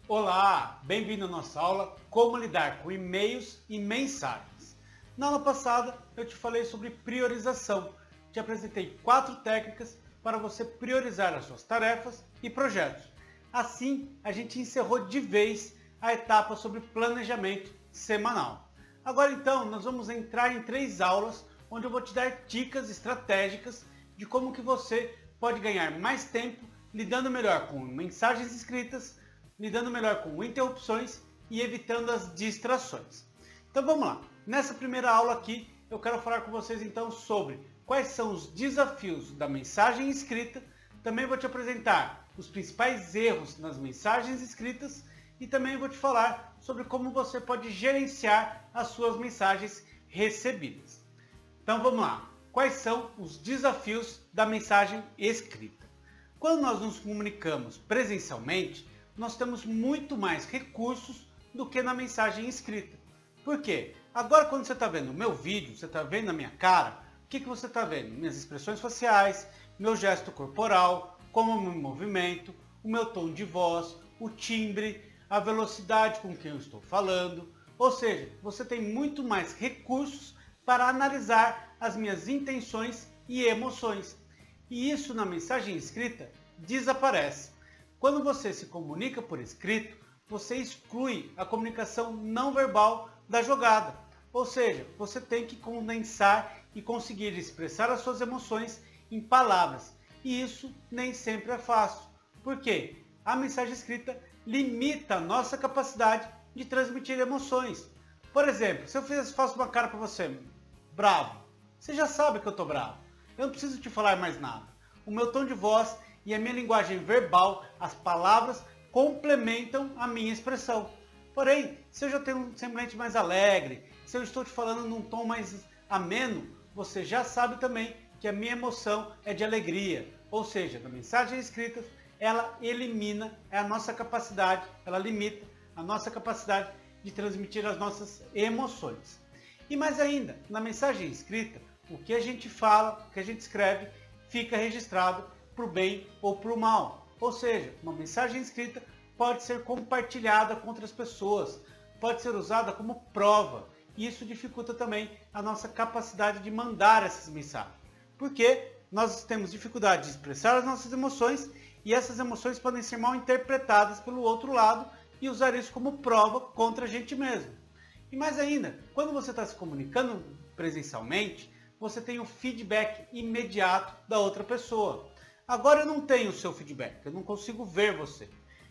Olá, bem-vindo à nossa aula Como lidar com e-mails e mensagens. Na aula passada eu te falei sobre priorização. Te apresentei 4 técnicas para você priorizar as suas tarefas e projetos. Assim, a gente encerrou de vez a etapa sobre planejamento semanal. Agora então, nós vamos entrar em 3 aulas onde eu vou te dar dicas estratégicas de como que você pode ganhar mais tempo lidando melhor com mensagens escritas, lidando melhor com interrupções e evitando as distrações. Então vamos lá. Nessa primeira aula aqui, eu quero falar com vocês então sobre quais são os desafios da mensagem escrita. Também vou te apresentar os principais erros nas mensagens escritas e também vou te falar sobre como você pode gerenciar as suas mensagens recebidas. Então vamos lá. Quais são os desafios da mensagem escrita? Quando nós nos comunicamos presencialmente, nós temos muito mais recursos do que na mensagem escrita. Por quê? Agora quando você está vendo o meu vídeo, você está vendo a minha cara, o que você está vendo? Minhas expressões faciais, meu gesto corporal, como eu me movimento, o meu tom de voz, o timbre, a velocidade com que eu estou falando. Ou seja, você tem muito mais recursos para analisar as minhas intenções e emoções. E isso na mensagem escrita desaparece. Quando você se comunica por escrito, você exclui a comunicação não verbal da jogada. Ou seja, você tem que condensar e conseguir expressar as suas emoções em palavras. E isso nem sempre é fácil. Por quê? A mensagem escrita limita a nossa capacidade de transmitir emoções. Por exemplo, se eu faço uma cara para você, bravo, você já sabe que eu estou bravo. Eu não preciso te falar mais nada. O meu tom de voz e a minha linguagem verbal, as palavras, complementam a minha expressão. Porém, se eu já tenho um semblante mais alegre, se eu estou te falando num tom mais ameno, você já sabe também que a minha emoção é de alegria. Ou seja, na mensagem escrita, ela elimina a nossa capacidade, ela limita a nossa capacidade de transmitir as nossas emoções. E mais ainda, na mensagem escrita, o que a gente fala, o que a gente escreve, fica registrado para o bem ou para o mal. Ou seja, uma mensagem escrita pode ser compartilhada com outras pessoas, pode ser usada como prova. E isso dificulta também a nossa capacidade de mandar essas mensagens. Porque nós temos dificuldade de expressar as nossas emoções e essas emoções podem ser mal interpretadas pelo outro lado e usar isso como prova contra a gente mesmo. E mais ainda, quando você está se comunicando presencialmente, você tem o feedback imediato da outra pessoa. Agora eu não tenho o seu feedback, eu não consigo ver você.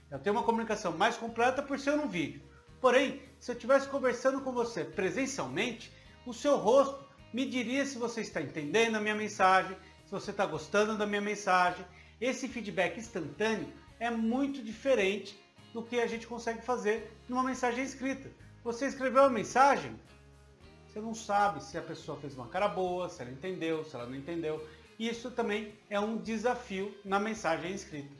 Eu tenho uma comunicação mais completa por ser no vídeo. Porém, se eu estivesse conversando com você presencialmente, o seu rosto me diria se você está entendendo a minha mensagem, se você está gostando da minha mensagem. Esse feedback instantâneo é muito diferente do que a gente consegue fazer numa mensagem escrita. Você escreveu uma mensagem, você não sabe se a pessoa fez uma cara boa, se ela entendeu, se ela não entendeu. Isso também é um desafio na mensagem escrita.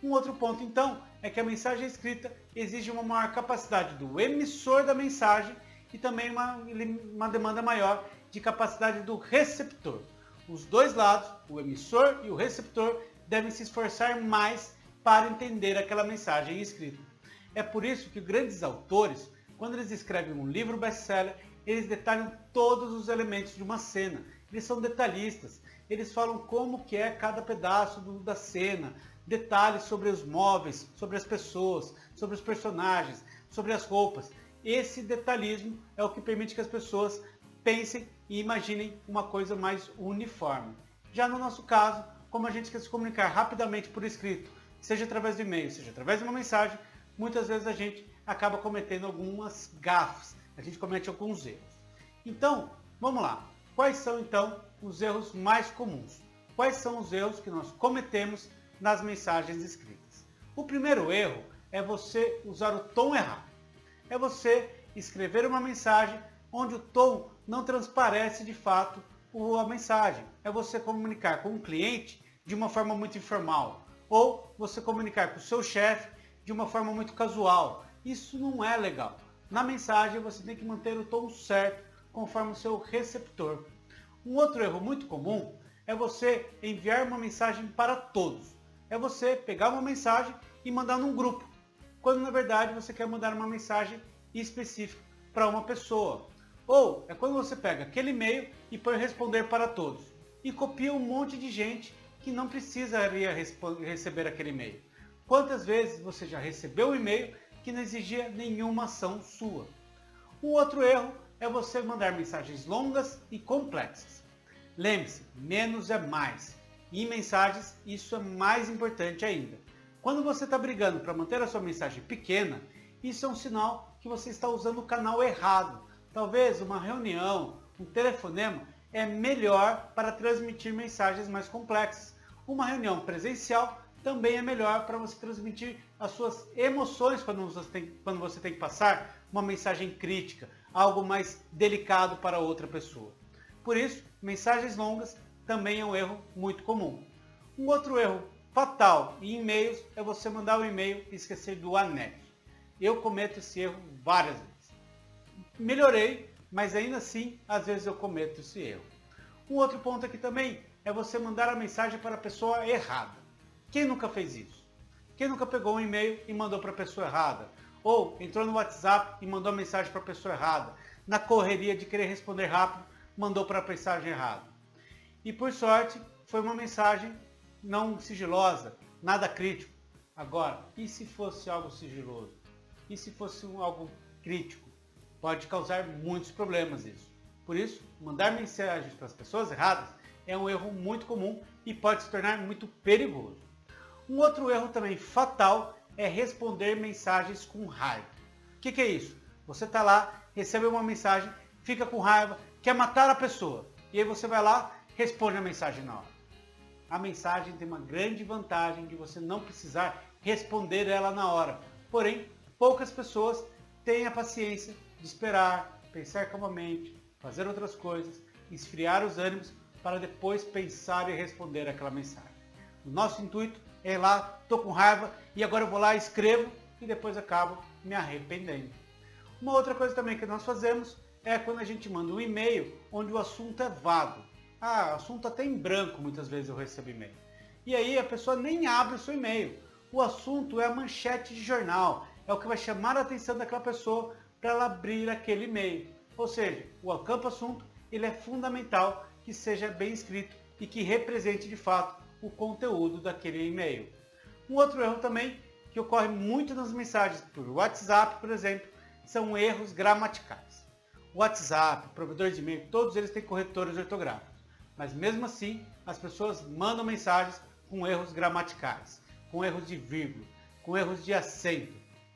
Um outro ponto, então, é que a mensagem escrita exige uma maior capacidade do emissor da mensagem e também uma demanda maior de capacidade do receptor. Os dois lados, o emissor e o receptor, devem se esforçar mais para entender aquela mensagem escrita. É por isso que grandes autores, quando eles escrevem um livro best-seller, eles detalham todos os elementos de uma cena. Eles são detalhistas. Eles falam como que é cada pedaço da cena, detalhes sobre os móveis, sobre as pessoas, sobre os personagens, sobre as roupas. Esse detalhismo é o que permite que as pessoas pensem e imaginem uma coisa mais uniforme. Já no nosso caso, como a gente quer se comunicar rapidamente por escrito, seja através de e-mail, seja através de uma mensagem, muitas vezes a gente acaba cometendo algumas gafes, a gente comete alguns erros. Então, vamos lá. Quais são então os erros mais comuns? Quais são os erros que nós cometemos nas mensagens escritas? O primeiro erro é você usar o tom errado. É você escrever uma mensagem onde o tom não transparece de fato a mensagem. É você comunicar com um cliente de uma forma muito informal. Ou você comunicar com o seu chefe de uma forma muito casual. Isso não é legal. Na mensagem você tem que manter o tom certo conforme o seu receptor. Um outro erro muito comum é você enviar uma mensagem para todos. É você pegar uma mensagem e mandar num grupo. quando na verdade você quer mandar uma mensagem específica para uma pessoa. Ou é quando você pega aquele e-mail e põe responder para todos e copia um monte de gente que não precisaria receber aquele e-mail. Quantas vezes você já recebeu um e-mail que não exigia nenhuma ação sua? Um outro erro é você mandar mensagens longas e complexas. Lembre-se, menos é mais. E em mensagens isso é mais importante ainda. Quando você está brigando para manter a sua mensagem pequena, isso é um sinal que você está usando o canal errado. Talvez uma reunião, um telefonema é melhor para transmitir mensagens mais complexas. Uma reunião presencial também é melhor para você transmitir as suas emoções quando você tem que passar uma mensagem crítica, algo mais delicado para outra pessoa. Por isso, mensagens longas também é um erro muito comum. Um outro erro fatal em e-mails é você mandar um e-mail e esquecer do anexo. Eu cometo esse erro várias vezes. Melhorei, mas ainda assim, às vezes eu cometo esse erro. Um outro ponto aqui também é você mandar a mensagem para a pessoa errada. Quem nunca fez isso? Quem nunca pegou um e-mail e mandou para a pessoa errada? Ou entrou no WhatsApp e mandou a mensagem para a pessoa errada? Na correria de querer responder rápido, mandou para a mensagem errada. E por sorte, foi uma mensagem não sigilosa, nada crítico. Agora, e se fosse algo sigiloso? E se fosse algo crítico? Pode causar muitos problemas isso. Por isso, mandar mensagens para as pessoas erradas é um erro muito comum e pode se tornar muito perigoso. Um outro erro também fatal é responder mensagens com raiva. O que é isso? Você está lá, recebe uma mensagem, fica com raiva, quer matar a pessoa. E aí você vai lá, responde a mensagem na hora. A mensagem tem uma grande vantagem de você não precisar responder ela na hora. Porém, poucas pessoas têm a paciência de esperar, pensar calmamente, fazer outras coisas, esfriar os ânimos para depois pensar e responder aquela mensagem. O nosso intuito é ir lá, estou com raiva e agora eu vou lá, escrevo e depois acabo me arrependendo. Uma outra coisa também que nós fazemos é quando a gente manda um e-mail onde o assunto é vago. O assunto até em branco muitas vezes eu recebo e-mail. E aí a pessoa nem abre o seu e-mail. O assunto é a manchete de jornal, é o que vai chamar a atenção daquela pessoa para ela abrir aquele e-mail. Ou seja, o campo assunto ele é fundamental que seja bem escrito e que represente de fato o conteúdo daquele e-mail. Um outro erro também que ocorre muito nas mensagens por WhatsApp, por exemplo, são erros gramaticais. O WhatsApp, o provedor de e-mail, todos eles têm corretores ortográficos. Mas mesmo assim, as pessoas mandam mensagens com erros gramaticais, com erros de vírgula, com erros de acento.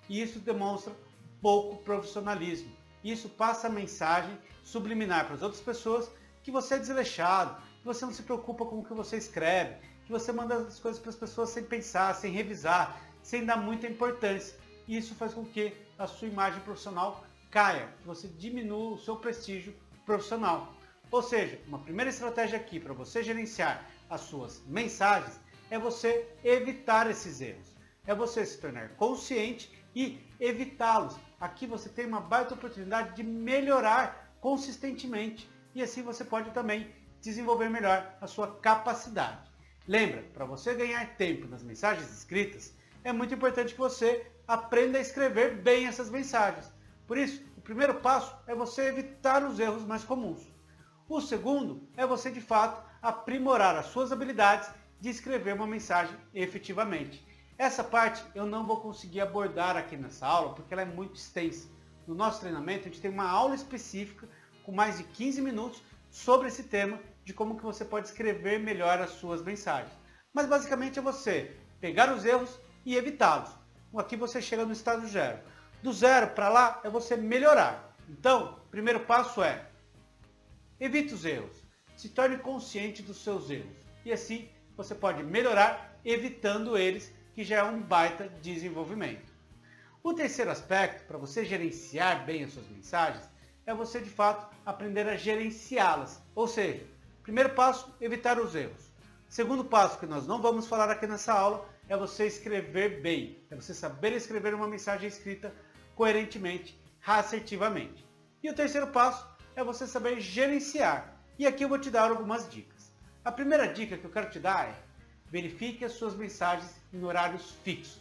E isso demonstra pouco profissionalismo. Isso passa a mensagem subliminar para as outras pessoas que você é desleixado, que você não se preocupa com o que você escreve, que você manda as coisas para as pessoas sem pensar, sem revisar, sem dar muita importância. E isso faz com que a sua imagem profissional caia, que você diminua o seu prestígio profissional. Ou seja, uma primeira estratégia aqui para você gerenciar as suas mensagens é você evitar esses erros. É você se tornar consciente e evitá-los. Aqui você tem uma baita oportunidade de melhorar consistentemente e assim você pode também desenvolver melhor a sua capacidade. Lembra, para você ganhar tempo nas mensagens escritas, é muito importante que você aprenda a escrever bem essas mensagens. Por isso, o primeiro passo é você evitar os erros mais comuns. O segundo é você, de fato, aprimorar as suas habilidades de escrever uma mensagem efetivamente. Essa parte eu não vou conseguir abordar aqui nessa aula porque ela é muito extensa. No nosso treinamento, a gente tem uma aula específica com mais de 15 minutos sobre esse tema de como que você pode escrever melhor as suas mensagens. Mas basicamente é você pegar os erros e evitá-los. Aqui você chega no estado zero. Do zero para lá é você melhorar. Então, o primeiro passo é evite os erros. Se torne consciente dos seus erros. E assim você pode melhorar evitando eles, que já é um baita desenvolvimento. O terceiro aspecto para você gerenciar bem as suas mensagens é você de fato aprender a gerenciá-las. Ou seja, primeiro passo, evitar os erros. Segundo passo, que nós não vamos falar aqui nessa aula, é você escrever bem. É você saber escrever uma mensagem escrita coerentemente, assertivamente. E o terceiro passo é você saber gerenciar. E aqui eu vou te dar algumas dicas. A primeira dica que eu quero te dar é verifique as suas mensagens em horários fixos.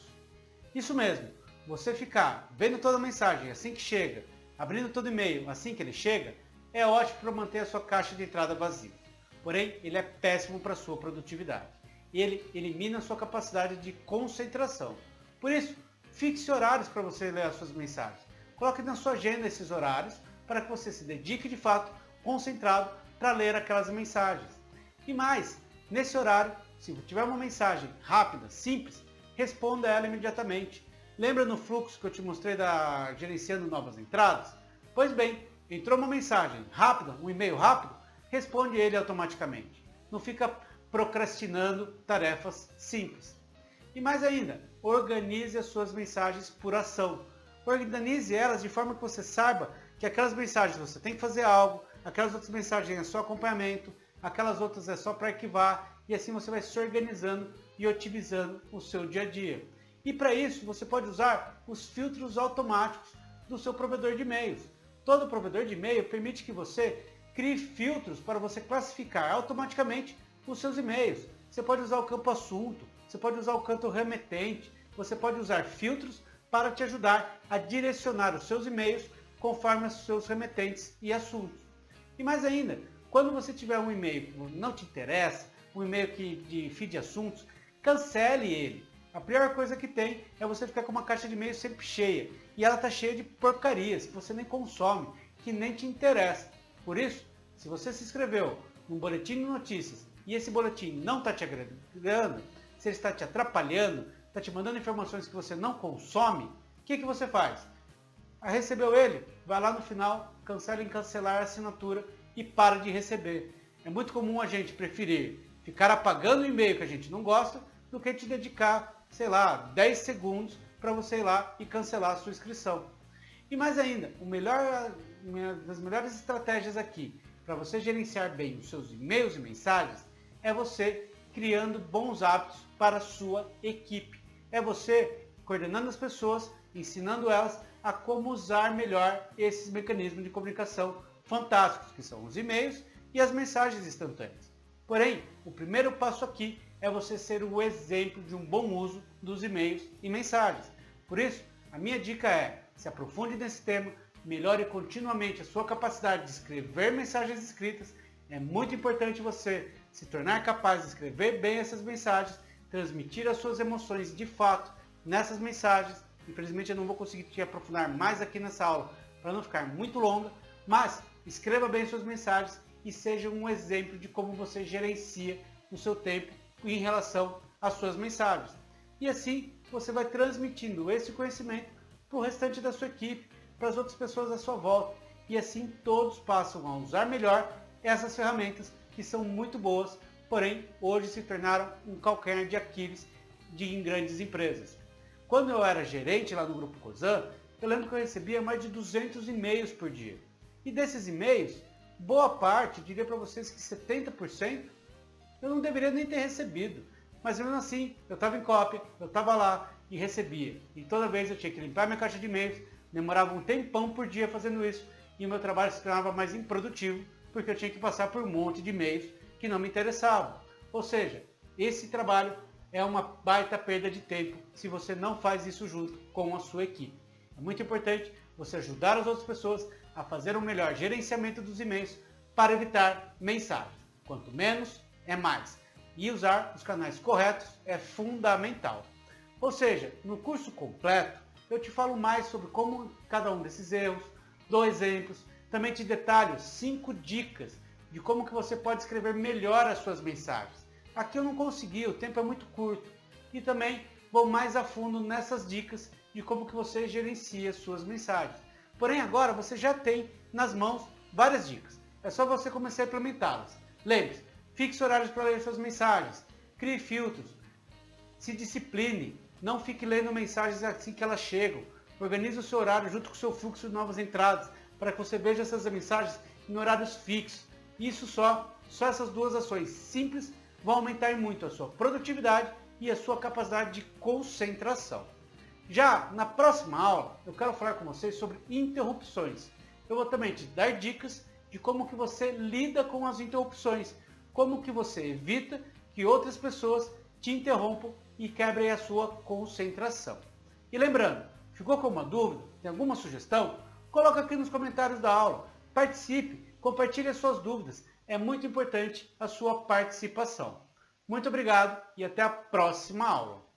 Isso mesmo, você ficar vendo toda a mensagem assim que chega, abrindo todo e-mail assim que ele chega, é ótimo para manter a sua caixa de entrada vazia. Porém, ele é péssimo para a sua produtividade. Ele elimina a sua capacidade de concentração. Por isso, fixe horários para você ler as suas mensagens. Coloque na sua agenda esses horários para que você se dedique de fato, concentrado, para ler aquelas mensagens. E mais, nesse horário, se tiver uma mensagem rápida, simples, responda ela imediatamente. Lembra no fluxo que eu te mostrei da gerenciando novas entradas? Pois bem, entrou uma mensagem rápida, um e-mail rápido, responde ele automaticamente. Não fica procrastinando tarefas simples. E mais ainda, organize as suas mensagens por ação. Organize elas de forma que você saiba que aquelas mensagens você tem que fazer algo, aquelas outras mensagens é só acompanhamento, aquelas outras é só para arquivar, e assim você vai se organizando e otimizando o seu dia a dia. E para isso você pode usar os filtros automáticos do seu provedor de e-mails. Todo provedor de e-mail permite que você crie filtros para você classificar automaticamente os seus e-mails. Você pode usar o campo assunto, você pode usar o campo remetente, você pode usar filtros para te ajudar a direcionar os seus e-mails conforme os seus remetentes e assuntos. E mais ainda, quando você tiver um e-mail que não te interessa, um e-mail de feed de assuntos, cancele ele. A pior coisa que tem é você ficar com uma caixa de e-mail sempre cheia. E ela está cheia de porcarias que você nem consome, que nem te interessa. Por isso, se você se inscreveu num boletim de notícias e esse boletim não está te agregando, se ele está te atrapalhando, está te mandando informações que você não consome, o que você faz? Recebeu ele? Vai lá no final, cancela em cancelar a assinatura e para de receber. É muito comum a gente preferir ficar apagando o e-mail que a gente não gosta do que te dedicar, sei lá, 10 segundos para você ir lá e cancelar a sua inscrição. E mais ainda, uma das melhores estratégias aqui para você gerenciar bem os seus e-mails e mensagens é você criando bons hábitos para a sua equipe. É você coordenando as pessoas, ensinando elas a como usar melhor esses mecanismos de comunicação fantásticos, que são os e-mails e as mensagens instantâneas. Porém, o primeiro passo aqui é você ser o exemplo de um bom uso dos e-mails e mensagens. Por isso, a minha dica é, se aprofunde nesse tema, melhore continuamente a sua capacidade de escrever mensagens escritas. É muito importante você se tornar capaz de escrever bem essas mensagens, transmitir as suas emoções de fato nessas mensagens. Infelizmente eu não vou conseguir te aprofundar mais aqui nessa aula para não ficar muito longa, mas escreva bem suas mensagens e seja um exemplo de como você gerencia o seu tempo em relação às suas mensagens. E assim você vai transmitindo esse conhecimento para o restante da sua equipe, para as outras pessoas à sua volta. E assim todos passam a usar melhor essas ferramentas que são muito boas, porém hoje se tornaram um calcanhar de Aquiles em grandes empresas. Quando eu era gerente lá no Grupo Cosan, eu lembro que eu recebia mais de 200 e-mails por dia. E desses e-mails, boa parte, diria para vocês que 70%, eu não deveria nem ter recebido. Mas mesmo assim, eu estava em cópia, eu estava lá e recebia. E toda vez eu tinha que limpar minha caixa de e-mails, demorava um tempão por dia fazendo isso, e o meu trabalho se tornava mais improdutivo, porque eu tinha que passar por um monte de e-mails que não me interessavam. Ou seja, esse trabalho é uma baita perda de tempo se você não faz isso junto com a sua equipe. É muito importante você ajudar as outras pessoas a fazer um melhor gerenciamento dos e-mails para evitar mensagens. Quanto menos, é mais. E usar os canais corretos é fundamental. Ou seja, no curso completo, eu te falo mais sobre como cada um desses erros, dou exemplos, também te detalho 5 dicas de como que você pode escrever melhor as suas mensagens. Aqui eu não consegui, o tempo é muito curto. E também vou mais a fundo nessas dicas de como que você gerencia suas mensagens. Porém agora você já tem nas mãos várias dicas. É só você começar a implementá-las. Lembre-se, fixe horários para ler suas mensagens, crie filtros, se discipline, não fique lendo mensagens assim que elas chegam. Organize o seu horário junto com o seu fluxo de novas entradas, para que você veja essas mensagens em horários fixos. Isso só essas duas ações simples vão aumentar muito a sua produtividade e a sua capacidade de concentração. Já na próxima aula, eu quero falar com vocês sobre interrupções. Eu vou também te dar dicas de como que você lida com as interrupções, como que você evita que outras pessoas te interrompam e quebrem a sua concentração. E lembrando, Ficou com uma dúvida? Tem alguma sugestão? Coloca aqui nos comentários da aula. Participe, compartilhe as suas dúvidas. É muito importante a sua participação. Muito obrigado e até a próxima aula.